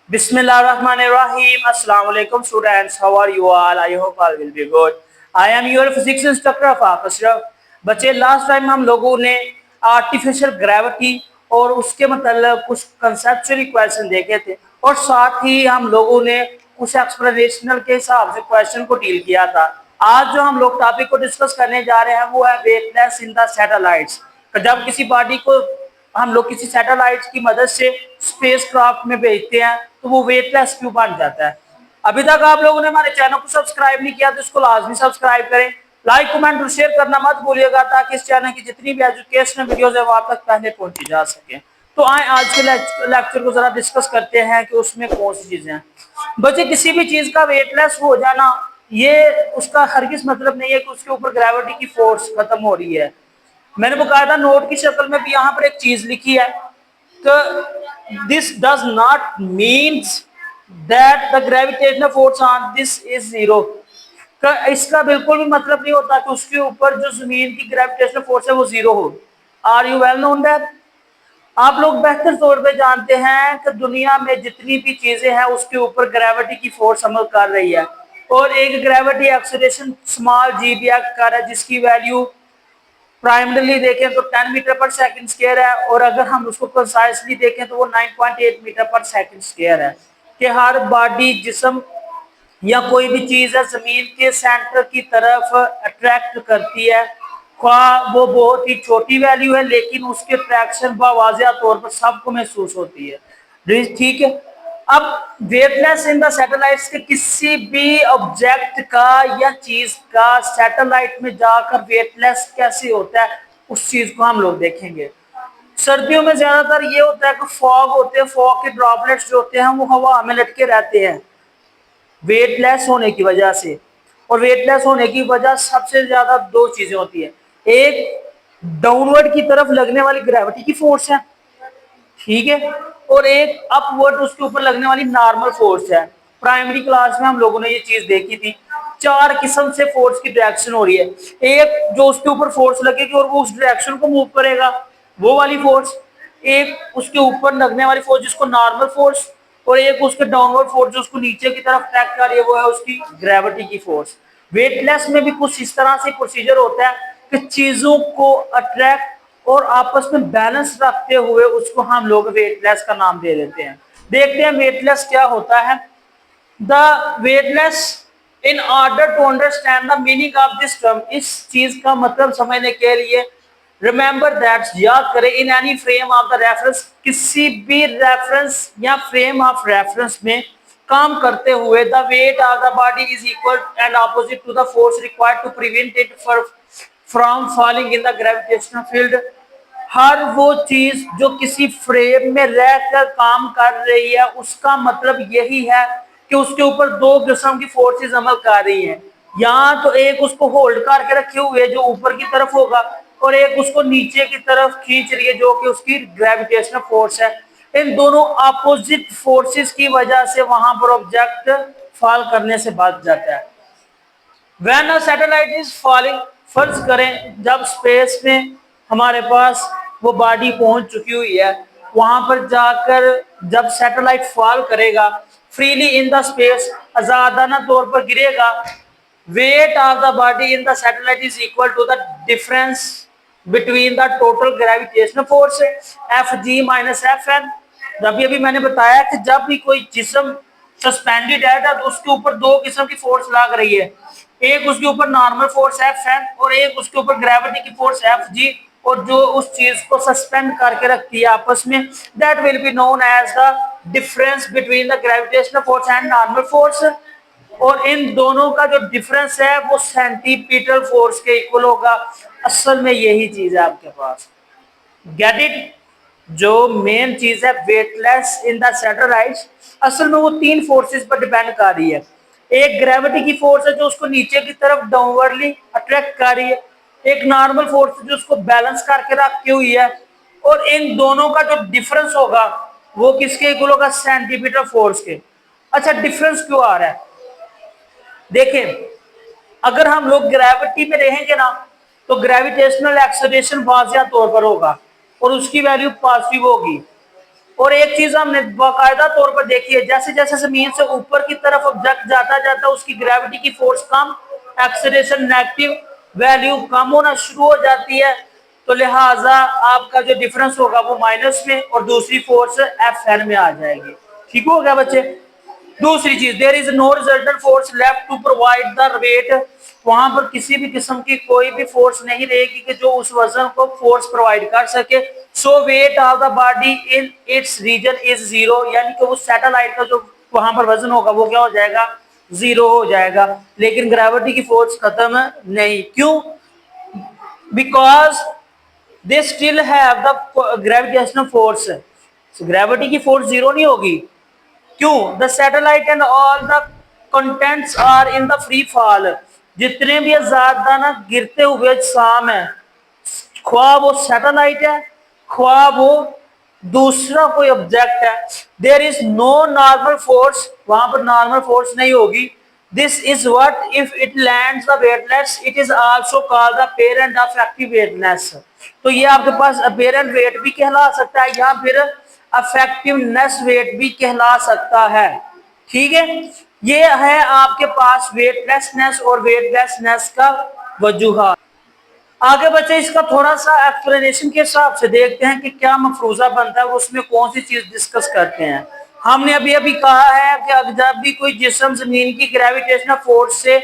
Bismillahirrahmanirrahim. Assalamu alaikum students. How are you all? I hope all will be good. I am your physics instructor Afaq Ashraf. बच्चे last time हम लोगों ने artificial gravity और उसके मतलब कुछ conceptual question देखे थे और साथ ही हम लोगों ने कुछ एक्सप्लेनेशनल के हिसाब से क्वेश्चन को डील किया था। आज जो हम लोग टॉपिक को डिस्कस करने जा रहे हैं वो है वेटलेस इन द सैटेलाइट्स। जब किसी बॉडी को हम लोग किसी सैटेलाइट की मदद से स्पेस क्राफ्ट में भेजते हैं तो वो वेटलेस क्यों बन जाता है। अभी तक आप लोगों ने हमारे चैनल को सब्सक्राइब नहीं किया तो इसको लाजमी सब्सक्राइब करें, लाइक कमेंट और शेयर करना मत भूलिएगा ताकि इस चैनल की जितनी भी एजुकेशनल वीडियोस है वो आप तक पहले पहुंची जा सके। तो आए आज के लेक्चर को जरा डिस्कस करते हैं कि उसमें कौन सी चीजें हैं। बच्चे किसी भी चीज का वेटलेस हो जाना ये उसका हरगिज मतलब नहीं है कि उसके ऊपर ग्रेविटी की फोर्स खत्म हो रही है। मैंने बकायदा नोट की शक्ल में भी यहाँ पर एक चीज लिखी है कि this does not means that the gravitational force on this is zero. इसका बिल्कुल भी मतलब नहीं होता कि उसके ऊपर जो जमीन की ग्रेविटेशनल फोर्स है वो जीरो हो। Are you well known that? आप लोग बेहतर तौर पे जानते हैं कि दुनिया में जितनी भी चीजें हैं उसके ऊपर ग्रेविटी की फोर्स अमल कर रही है और एक ग्रेविटी एक्सेलरेशन स्मॉल जी भी कर रहा है जिसकी वैल्यू प्राइमरीली देखें तो 10 मीटर पर सेकंड स्क्वायर है और अगर हम उसको कंसाइसली देखें तो वो 9.8 मीटर पर सेकंड स्क्वायर है। कि हर बॉडी जिस्म या कोई भी चीज है जमीन के सेंटर की तरफ अट्रैक्ट करती है। वो बहुत ही छोटी वैल्यू है लेकिन उसके ट्रैक्शन वाज़िया तौर पर सबको महसूस होती है। ठीक है। अब वेटलेस इन द सैटेलाइट्स के किसी भी ऑब्जेक्ट का या चीज का सैटेलाइट में जाकर वेटलेस कैसे होता है उस चीज को हम लोग देखेंगे। सर्दियों में ज्यादातर ये होता है कि फॉग होते हैं, फॉग के ड्रॉपलेट्स जो होते हैं वो हवा में लटके रहते हैं वेटलेस होने की वजह से। और वेटलेस होने की वजह सबसे ज्यादा दो चीजें होती है, एक डाउनवर्ड की तरफ लगने वाली ग्रेविटी की फोर्स है, ठीक है, और एक अपवर्ड उसके ऊपर लगने वाली नॉर्मल फोर्स है। प्राइमरी क्लास में हम लोगों ने ये चीज देखी थी। चार किस्म से फोर्स की डायरेक्शन हो रही है। एक जो उसके ऊपर फोर्स लगेगी और वो उस डायरेक्शन को मूव करेगा वो वाली फोर्स, एक उसके ऊपर लगने वाली फोर्स जिसको नॉर्मल फोर्स, और एक उसके डाउनवर्ड फोर्स जो उसको नीचे की तरफ ट्रैक कर रही है वो है उसकी ग्रेविटी की फोर्स। वेटलेस में भी कुछ इस तरह से प्रोसीजर होता है कि चीजों को अट्रैक्ट और आपस में बैलेंस रखते हुए उसको हम लोग वेटलेस का नाम दे देते हैं। देखते हैं वेटलेस क्या होता है। The weightless, in order to understand the meaning of this term, इस चीज का मतलब समझने के लिए रिमेंबर दैट, याद करें, in any frame of the reference, किसी भी रेफरेंस या फ्रेम ऑफ रेफरेंस में काम करते हुए the weight of the body is equal and opposite to the force required to prevent it from falling in the gravitational field. हर वो चीज जो किसी फ्रेम में रहकर काम कर रही है उसका मतलब यही है कि उसके ऊपर दो किस्म की फोर्सेस अमल कर रही हैं। यहाँ तो एक उसको होल्ड करके रखे हुए जो ऊपर की तरफ होगा और एक उसको नीचे की तरफ खींच रही है जो कि उसकी ग्रेविटेशनल फोर्स है। इन दोनों अपोजिट फोर्सेस की वजह से वहां पर ऑब्जेक्ट फॉल करने से बच जाता है। When a satellite is falling, फर्ज करें जब स्पेस में हमारे पास वो बॉडी पहुंच चुकी हुई है, वहां पर जाकर जब सैटेलाइट फॉल करेगा फ्रीली इन द स्पेस, आजादाना तौर पर गिरेगा, weight of the body in the satellite is equal to the difference between the total gravitational force F G minus F N. अभी अभी मैंने बताया कि जब भी कोई जिस्म सस्पेंडेड है तो उसके ऊपर दो किस्म की फोर्स लग रही है, एक उसके ऊपर नॉर्मल फोर्स एफ एन और एक उसके ऊपर ग्रेविटी की फोर्स एफ जी, और जो उस चीज को सस्पेंड करके रखती है आपस में, that will be known as the difference between the gravitational force and normal force. और इन दोनों का जो डिफरेंस है वो सेंटीपीटल फोर्स के इक्वल होगा। असल में यही चीज है आपके पास, गेट इट। जो मेन चीज है वेटलेस इन द सैटेलाइट्स, असल में वो तीन फोर्सेस पर डिपेंड कर रही है। एक ग्रेविटी की फोर्स है जो उसको नीचे की तरफ डाउनवर्डली अट्रैक्ट कर रही है, एक नॉर्मल फोर्स जो उसको बैलेंस करके रखी हुई है, और इन दोनों का जो डिफरेंस होगा वो किसके इक्वल होगा? सेंटीमीटर फोर्स के। अच्छा, डिफरेंस क्यों आ रहा है? देखें, अगर हम लोग ग्रेविटी में रहेंगे ना तो ग्रेविटेशनल एक्सेलरेशन वाजिया तौर पर होगा और उसकी वैल्यू पॉजिटिव होगी। और एक चीज हमने बाकायदा तौर पर देखी है, जैसे जैसे जमीन से ऊपर की तरफ ऑब्जेक्ट जाता जाता उसकी ग्रेविटी की फोर्स कम, एक्सेलरेशन नेगेटिव वैल्यू कम होना शुरू हो जाती है, तो लिहाजा आपका जो डिफरेंस होगा वो माइनस में और दूसरी फोर्स एफ एन में आ जाएगी। ठीक हो गया बच्चे। दूसरी चीज, there is no resultant force left to provide the weight, वहां पर किसी भी किस्म की कोई भी फोर्स नहीं रहेगी कि जो उस वजन को फोर्स प्रोवाइड कर सके। So weight of the body in its region is zero, यानी कि वो सैटेलाइट का जो वहां पर वजन होगा वो क्या हो जाएगा, जीरो हो जाएगा। लेकिन ग्रेविटी की फोर्स खत्म नहीं, क्यों? Because they still have the gravitational force. Gravity की फोर्स जीरो नहीं होगी, क्यों? The satellite and all the contents are in the free fall, जितने भी ज्यादा ना गिरते हुए शाम है, ख्वाह वो सैटेलाइट है ख्वाह वो दूसरा कोई ऑब्जेक्ट है, there is no normal force, वहां पर नॉर्मल फोर्स नहीं होगी। This is what if it lands the weightless it is also called the parent of active weightness. तो ये आपके पास अपेरेंट वेट भी कहला सकता है या फिर अफेक्टिवनेस वेट भी कहला सकता है। ठीक है, ये है आपके पास वेटलेसनेस और वेटलेसनेस का वजूहात। आगे बच्चे इसका थोड़ा सा एक्सप्लेनेशन के हिसाब से देखते हैं कि क्या मफरूजा बनता है और उसमें कौन सी चीज डिस्कस करते हैं। हमने अभी अभी कहा है कि अगर जब भी कोई जिस्म जमीन की ग्रेविटेशनल फोर्स से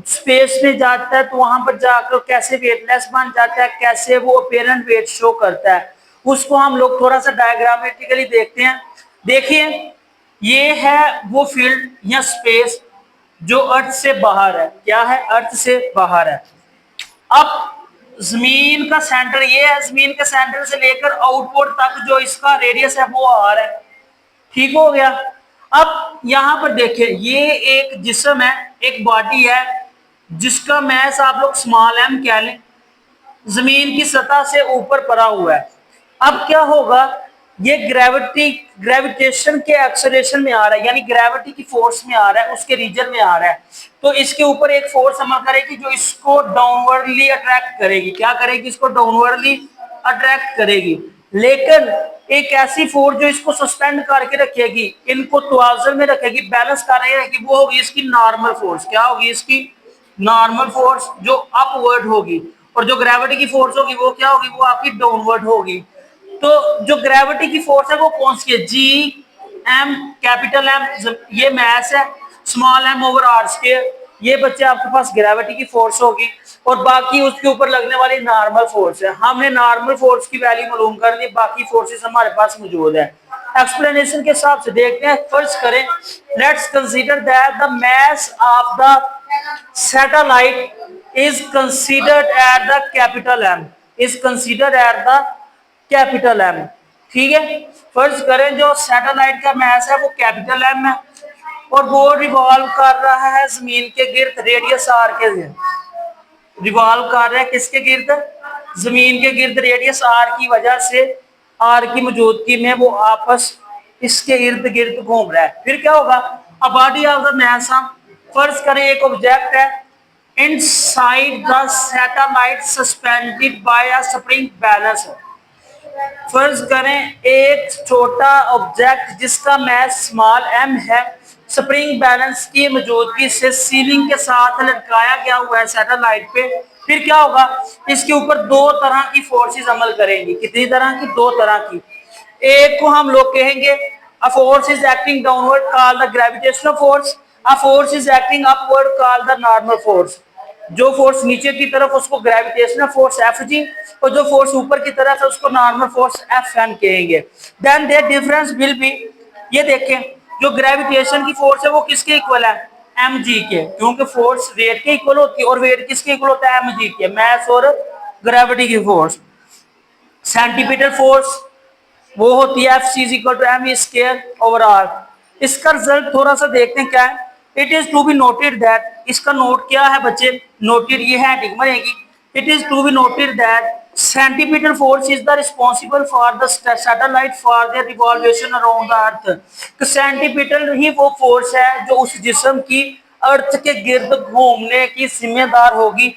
स्पेस में जाता है तो वहां पर जाकर कैसे वेटलेस बन जाता है, कैसे वो अपेरेंट वेट शो करता है, उसको हम लोग थोड़ा सा डायग्रामेटिकली देखते हैं। देखिए, ये है वो फील्ड या स्पेस जो अर्थ से बाहर है। क्या है? अर्थ से बाहर है। अब जमीन का सेंटर ये है, जमीन के सेंटर से लेकर आउटपुट तक जो इसका रेडियस है वो आर है। ठीक हो गया। अब यहां पर देखिए, ये एक जिस्म है, एक बॉडी है जिसका मैस आप लोग स्मॉल एम कह लें, जमीन की सतह से ऊपर पड़ा हुआ है। अब क्या होगा, ये ग्रेविटेशन के एक्सेलरेशन में आ रहा है, यानी ग्रेविटी की फोर्स में आ रहा है, उसके रीजन में आ रहा है। तो इसके ऊपर एक फोर्स अमल करेगी जो इसको डाउनवर्डली अट्रैक्ट करेगी। क्या करेगी? इसको डाउनवर्डली अट्रैक्ट करेगी। लेकिन एक ऐसी फोर्स जो इसको सस्पेंड करके रखेगी, इनको तवाज़ुन में रखेगी, बैलेंस कर रही रहेगी, वो होगी इसकी नॉर्मल फोर्स। क्या होगी? इसकी नॉर्मल फोर्स जो अपवर्ड होगी। और जो ग्रेविटी की फोर्स होगी वो क्या होगी? वो आपकी डाउनवर्ड होगी। तो जो ग्रेविटी की फोर्स है वो कौन सी है? जी एम, कैपिटल एम, ये मैस है, small M over R square, ये बच्चे आपके पास ग्रेविटी की फोर्स होगी। और बाकी उसके ऊपर लगने वाली नॉर्मल फोर्स है। हमने नॉर्मल फोर्स की वैल्यू मालूम कर दी, बाकी फोर्सेस हमारे पास मौजूद है। एक्सप्लेनेशन के हिसाब से देखते हैं। फर्स्ट करें, let's consider that the mass of the satellite is considered at the capital M, is considered at the capital M. ठीक है, फर्ज करें जो सैटेलाइट का मास है वो कैपिटल एम है और वो रिवॉल्व कर रहा है जमीन के गिर्द रेडियस आर के गिर्द, रिवॉल्व कर रहा है किसके गिर्द? जमीन के गिर्द रेडियस आर की वजह से, आर की मौजूदगी में वो आपस इसके इर्द गिर्द घूम रहा है। फिर क्या होगा? A body of the mass, फर्ज करें एक ऑब्जेक्ट है inside the satellite suspended bye a spring balance. फर्ज करें एक छोटा ऑब्जेक्ट जिसका मास स्मॉल एम है, स्प्रिंग बैलेंस की मौजूदगी से सीलिंग के साथ लटकाया गया हुआ है सैटेलाइट पे। फिर क्या होगा? इसके ऊपर दो तरह की फोर्सेस अमल करेंगी। कितनी तरह की? दो तरह की। एक को हम लोग कहेंगे a force is acting downward called the gravitational force, a force is acting upward called the normal force. जो फोर्स नीचे की तरफ उसको ग्रेविटेशनल फोर्स एफ जी, और जो फोर्स ऊपर की तरफ है उसको नॉर्मल फोर्स एफ एन कहेंगे। Then their difference will be, ये देखें, जो ग्रेविटेशन की फोर्स है वो किसके इक्वल है? एम जी के, क्योंकि फोर्स वेट के इक्वल होती है और वेट किसके इक्वल होता है? एम जी के, मैस और ग्रेविटी की फोर्स। सेंटीमीटर फोर्स वो होती है F C is equal to M square over R. इसका रिजल्ट थोड़ा सा देखते हैं क्या है। It is to be noted that, इसका नोट क्या है बच्चे? नोटेड ये है हेडिंग बनेगी। It is to be noted that centimetre force is the responsible for the satellite for their revolution around the earth. Centimetre ही वो फोर्स है जो उस जिस्म की अर्थ के गिर्द घूमने की जिम्मेदार होगी,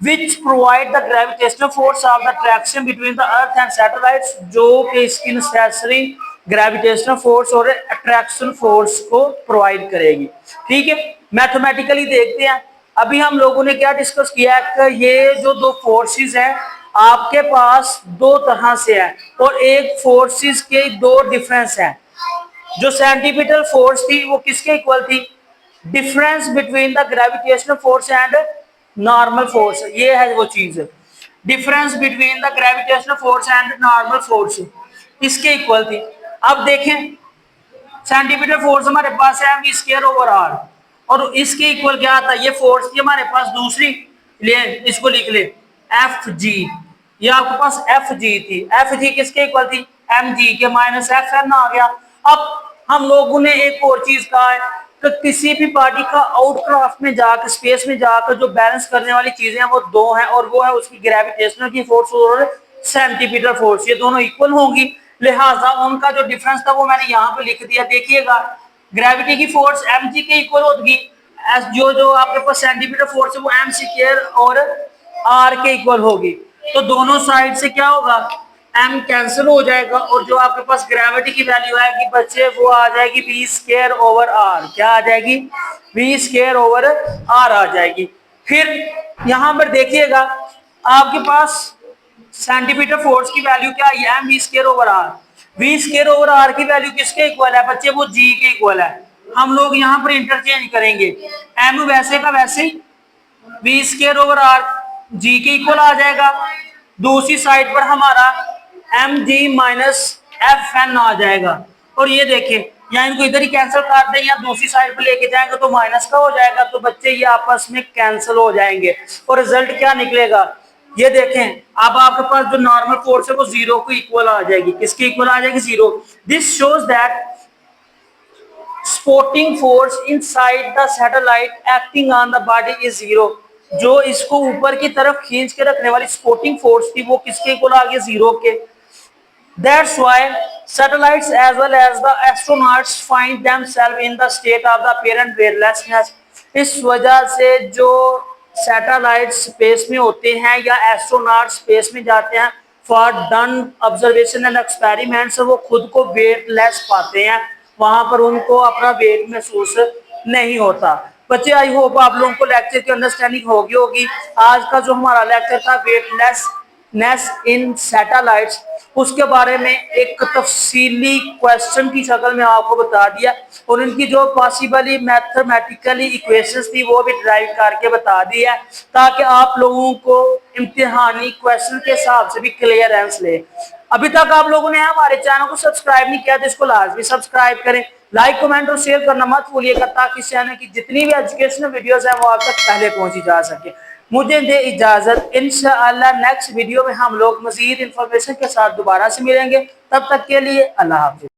which provide the gravitational force of the traction between the earth and satellites, जो कि इसकी नेसेसरी ग्रेविटेशनल फोर्स और अट्रैक्शन फोर्स को प्रोवाइड करेगी। ठीक है, मैथमेटिकली देखते हैं। अभी हम लोगों ने क्या डिस्कस किया है कि ये जो दो फोर्सेस हैं आपके पास दो तरह से है और एक फोर्सेस के दो डिफरेंस हैं। जो सेंटीपिटल फोर्स थी वो किसके इक्वल थी? Difference between the gravitational force and normal force, ये है वो चीज। Difference between the gravitational force and normal force इसके इक्वल थी। अब देखें, सेंटीमीटर फोर्स हमारे पास है वी स्क्वायर ओवर आर और इसके इक्वल क्या आता है? ये फोर्स थी हमारे पास दूसरी, ले इसको लिख ले एफ जी। ये आपके पास एफ जी थी, एफ जी किसके इक्वल थी? एम जी के माइनस एफ एन आ गया। अब हम लोगों ने एक और चीज कहा है कि किसी भी पार्टी का आउटक्राफ्ट में जाकर स्पेस में जाकर जो बैलेंस करने वाली चीजें हैं वो दो हैं और वो है उसकी ग्रेविटेशनल की फोर्स और सेंटीमीटर फोर्स, ये दोनों इक्वल होंगी। लिहाजा उनका जो डिफरेंस था वो मैंने यहाँ पे लिख दिया। देखिएगा, ग्रेविटी की फोर्स एम जी के इक्वल होगी, जो जो आपके पास सेंटीमीटर फोर्स है वो एम स्क्वायर और आर के इक्वल होगी। तो दोनों साइड से क्या होगा? एम कैंसिल हो जाएगा और जो आपके पास ग्रेविटी की वैल्यू आएगी बच्चे वो आ जाएगी वी स्क्वायर ओवर आर। क्या आ जाएगी? वी स्क्वायर ओवर आर आ जाएगी। फिर यहां पर देखिएगा आपके पास सेंटीमीटर फोर्स की वैल्यू क्या है? M V square over R. V square over R की वैल्यू किसके इक्वल है बच्चे? वो जी के इक्वल है। हम लोग यहाँ पर इंटरचेंज करेंगे, एम वैसे का वैसे ही V square over R G के इक्वल आ जाएगा। दूसरी साइड पर हमारा M G minus F N आ जाएगा। और ये देखें, या इनको इधर ही कैंसिल कर दें या दूसरी साइड पर लेके जाएंगे तो माइनस का हो जाएगा। तो बच्चे ये आपस में कैंसिल हो जाएंगे और रिजल्ट क्या निकलेगा? ये देखें, अब आपके पास जो नॉर्मल फोर्स है वो जीरो को इक्वल आ जाएगी। किसके इक्वल आ जाएगी? Zero. This shows that sporting force inside the satellite acting on the body is zero. जो इसको ऊपर की तरफ खींच के रखने वाली स्पोर्टिंग फोर्स थी वो किसके इक्वल आ गई? जीरो के। That's why satellites as well as the astronauts find themselves in the state of the apparent weightlessness। इस वजह से जो सैटेलाइट स्पेस में होते हैं या एस्ट्रोनॉट स्पेस में जाते हैं for done observation and experiments, वो खुद को वेटलेस पाते हैं। वहां पर उनको अपना वेट महसूस नहीं होता। बच्चे, आई होप आप लोगों को लेक्चर की अंडरस्टैंडिंग होगी। आज का जो हमारा लेक्चर था वेटलेसनेस इन सैटेलाइट्स, उसके बारे में एक तफसीली क्वेश्चन की शक्ल में आपको बता दिया और इनकी जो पॉसिबली मैथमेटिकली इक्वेशंस थी वो भी ड्राइव करके बता दिया ताकि आप लोगों को इम्तिहानी क्वेश्चन के हिसाब से भी क्लियरेंस ले। अभी तक आप लोगों ने हमारे चैनल को सब्सक्राइब नहीं किया तो इसको लाजमी सब्सक्राइब करें, लाइक कमेंट और शेयर करना मत भूलिएगा ताकि इस चैनल की जितनी भी एजुकेशनल वीडियोस हैं वो आप तक पहले पहुंची जा सके। मुझे दे इजाजत, इंशाअल्लाह नेक्स्ट वीडियो में हम लोग मजीद इंफॉर्मेशन के साथ दोबारा से मिलेंगे। तब तक के लिए अल्लाह हाफिज।